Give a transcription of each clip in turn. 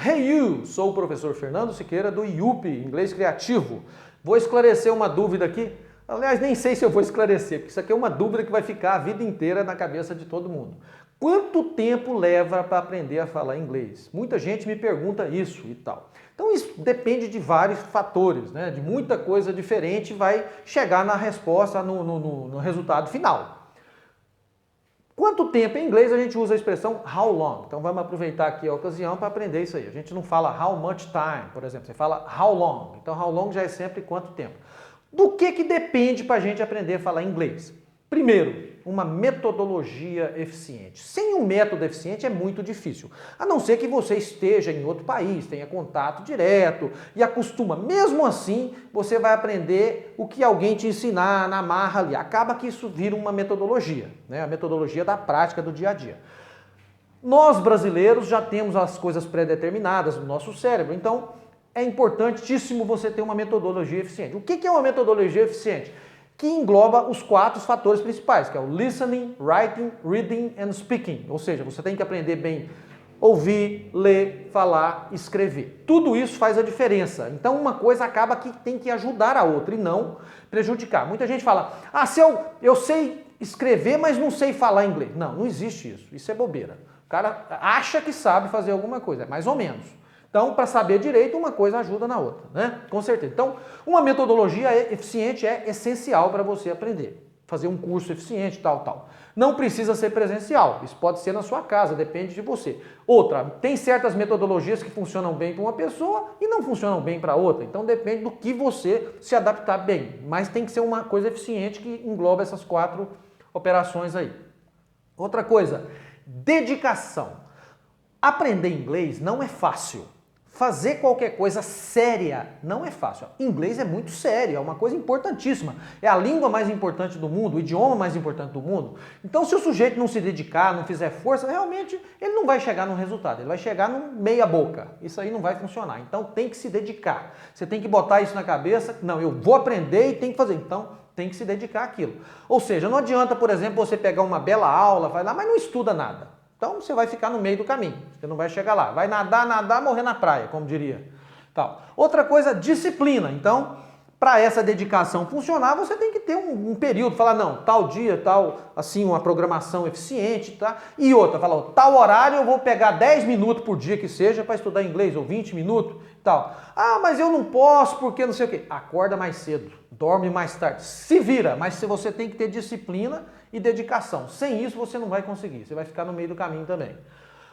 Hey you! Sou o professor Fernando Siqueira do IUP, Inglês Criativo. Vou esclarecer uma dúvida aqui. Aliás, nem sei se eu vou esclarecer, porque isso aqui é uma dúvida que vai ficar a vida inteira na cabeça de todo mundo. Quanto tempo leva para aprender a falar inglês? Muita gente me pergunta isso e tal. Então isso depende de vários fatores, né? De muita coisa diferente vai chegar na resposta, no resultado final. Quanto tempo? Em inglês a gente usa a expressão how long. Então vamos aproveitar aqui a ocasião para aprender isso aí. A gente não fala how much time, por exemplo. Você fala how long. Então how long já é sempre quanto tempo. Do que depende para a gente aprender a falar inglês? Primeiro, uma metodologia eficiente. Sem um método eficiente é muito difícil. A não ser que você esteja em outro país, tenha contato direto e acostuma. Mesmo assim, você vai aprender o que alguém te ensinar na marra ali. Acaba que isso vira uma metodologia, né? A metodologia da prática do dia a dia. Nós brasileiros já temos as coisas pré-determinadas no nosso cérebro, então é importantíssimo você ter uma metodologia eficiente. O que é uma metodologia eficiente? Que engloba os 4 fatores principais, que é o listening, writing, reading and speaking. Ou seja, você tem que aprender bem ouvir, ler, falar, escrever. Tudo isso faz a diferença. Então uma coisa acaba que tem que ajudar a outra e não prejudicar. Muita gente fala, se eu sei escrever, mas não sei falar inglês. Não, não existe isso. Isso é bobeira. O cara acha que sabe fazer alguma coisa, é mais ou menos. Então, para saber direito, uma coisa ajuda na outra, né? Com certeza. Então, uma metodologia eficiente é essencial para você aprender. Fazer um curso eficiente, tal. Não precisa ser presencial, isso pode ser na sua casa, depende de você. Outra, tem certas metodologias que funcionam bem para uma pessoa e não funcionam bem para outra. Então, depende do que você se adaptar bem. Mas tem que ser uma coisa eficiente que engloba essas 4 operações aí. Outra coisa, dedicação. Aprender inglês não é fácil. Fazer qualquer coisa séria não é fácil. Inglês é muito sério, é uma coisa importantíssima. É a língua mais importante do mundo, o idioma mais importante do mundo. Então, se o sujeito não se dedicar, não fizer força, realmente ele não vai chegar no resultado. Ele vai chegar no meia boca. Isso aí não vai funcionar. Então, tem que se dedicar. Você tem que botar isso na cabeça. Não, eu vou aprender e tem que fazer. Então, tem que se dedicar àquilo. Ou seja, não adianta, por exemplo, você pegar uma bela aula, vai lá, mas não estuda nada. Então você vai ficar no meio do caminho, você não vai chegar lá. Vai nadar, morrer na praia, como diria. Outra coisa, disciplina. Então, para essa dedicação funcionar, você tem que ter um período. Falar, não, tal dia, assim, uma programação eficiente, tá? E outra, falar, tal horário eu vou pegar 10 minutos por dia que seja para estudar inglês, ou 20 minutos, tal. Mas eu não posso porque não sei o quê. Acorda mais cedo, dorme mais tarde, se vira. Mas se você tem que ter disciplina e dedicação. Sem isso você não vai conseguir, você vai ficar no meio do caminho também.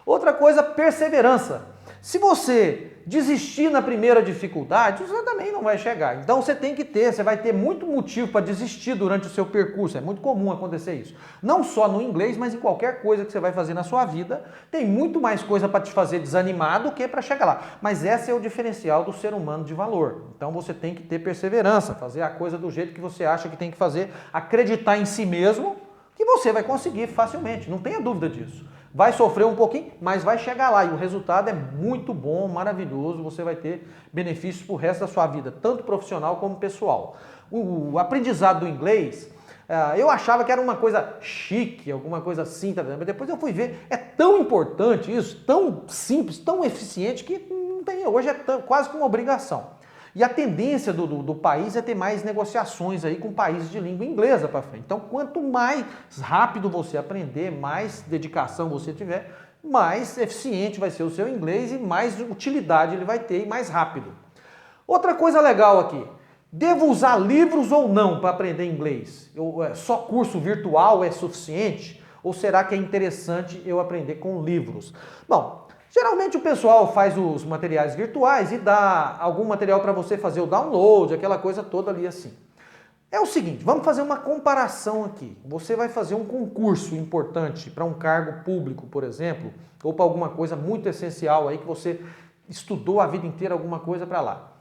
Outra coisa, perseverança. Se você desistir na primeira dificuldade, você também não vai chegar. Então você tem que ter, você vai ter muito motivo para desistir durante o seu percurso. É muito comum acontecer isso. Não só no inglês, mas em qualquer coisa que você vai fazer na sua vida. Tem muito mais coisa para te fazer desanimar do que para chegar lá. Mas esse é o diferencial do ser humano de valor. Então você tem que ter perseverança, fazer a coisa do jeito que você acha que tem que fazer, acreditar em si mesmo, que você vai conseguir facilmente, não tenha dúvida disso. Vai sofrer um pouquinho, mas vai chegar lá e o resultado é muito bom, maravilhoso, você vai ter benefícios pro resto da sua vida, tanto profissional como pessoal. O aprendizado do inglês, eu achava que era uma coisa chique, alguma coisa assim, tá vendo? Mas depois eu fui ver, é tão importante isso, tão simples, tão eficiente, que não tem, hoje é quase que uma obrigação. E a tendência do país é ter mais negociações aí com países de língua inglesa para frente. Então, quanto mais rápido você aprender, mais dedicação você tiver, mais eficiente vai ser o seu inglês e mais utilidade ele vai ter e mais rápido. Outra coisa legal aqui, devo usar livros ou não para aprender inglês? Só curso virtual é suficiente? Ou será que é interessante eu aprender com livros? Bom, geralmente o pessoal faz os materiais virtuais e dá algum material para você fazer o download, aquela coisa toda ali assim. É o seguinte, vamos fazer uma comparação aqui. Você vai fazer um concurso importante para um cargo público, por exemplo, ou para alguma coisa muito essencial aí que você estudou a vida inteira alguma coisa para lá.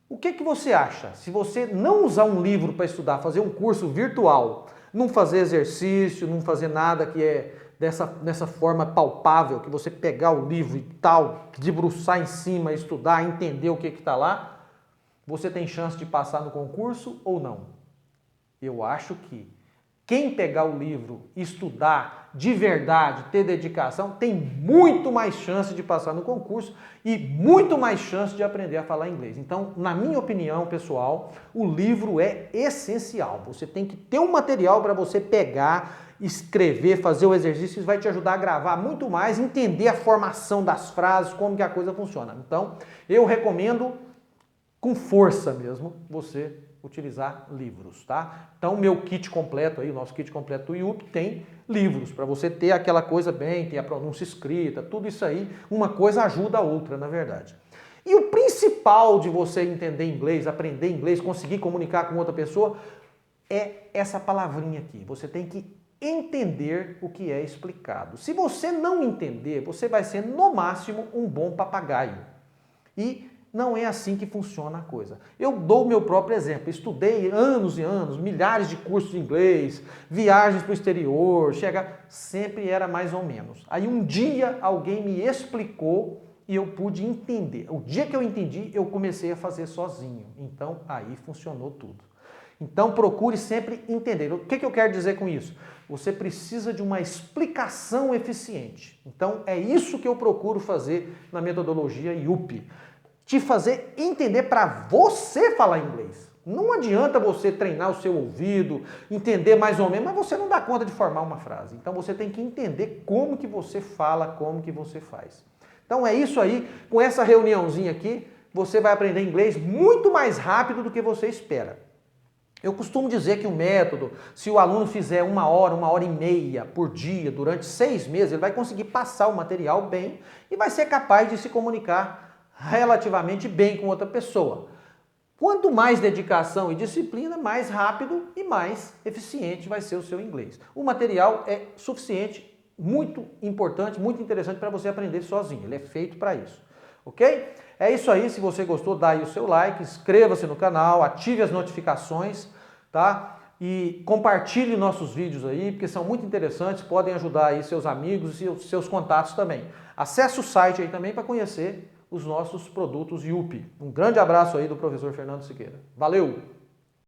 O que você acha? Se você não usar um livro para estudar, fazer um curso virtual, não fazer exercício, não fazer nada que é dessa forma palpável, que você pegar o livro e tal, debruçar em cima, estudar, entender o que está lá, você tem chance de passar no concurso ou não? Eu acho que quem pegar o livro, estudar, de verdade, ter dedicação, tem muito mais chance de passar no concurso e muito mais chance de aprender a falar inglês. Então, na minha opinião, pessoal, o livro é essencial. Você tem que ter um material para você pegar, escrever, fazer o exercício, isso vai te ajudar a gravar muito mais, entender a formação das frases, como que a coisa funciona. Então, eu recomendo com força mesmo você utilizar livros, tá? Então, meu kit completo aí, o nosso kit completo do IUP tem livros para você ter aquela coisa bem, ter a pronúncia escrita, tudo isso aí, uma coisa ajuda a outra, na verdade. E o principal de você entender inglês, aprender inglês, conseguir comunicar com outra pessoa, é essa palavrinha aqui. Você tem que entender o que é explicado. Se você não entender, você vai ser, no máximo, um bom papagaio. E não é assim que funciona a coisa. Eu dou o meu próprio exemplo. Estudei anos e anos, milhares de cursos de inglês, viagens para o exterior, sempre era mais ou menos. Aí um dia alguém me explicou e eu pude entender. O dia que eu entendi, eu comecei a fazer sozinho. Então aí funcionou tudo. Então procure sempre entender. O que eu quero dizer com isso? Você precisa de uma explicação eficiente. Então é isso que eu procuro fazer na metodologia IUP. Te fazer entender para você falar inglês. Não adianta você treinar o seu ouvido, entender mais ou menos, mas você não dá conta de formar uma frase. Então você tem que entender como que você fala, como que você faz. Então é isso aí, com essa reuniãozinha aqui, você vai aprender inglês muito mais rápido do que você espera. Eu costumo dizer que o método, se o aluno fizer 1 hora e por dia, durante 6 meses, ele vai conseguir passar o material bem e vai ser capaz de se comunicar relativamente bem com outra pessoa. Quanto mais dedicação e disciplina, mais rápido e mais eficiente vai ser o seu inglês. O material é suficiente, muito importante, muito interessante para você aprender sozinho. Ele é feito para isso, ok? É isso aí, se você gostou, dá aí o seu like, inscreva-se no canal, ative as notificações, tá? E compartilhe nossos vídeos aí, porque são muito interessantes, podem ajudar aí seus amigos e seus contatos também. Acesse o site aí também para conhecer os nossos produtos IUP. Um grande abraço aí do professor Fernando Siqueira. Valeu!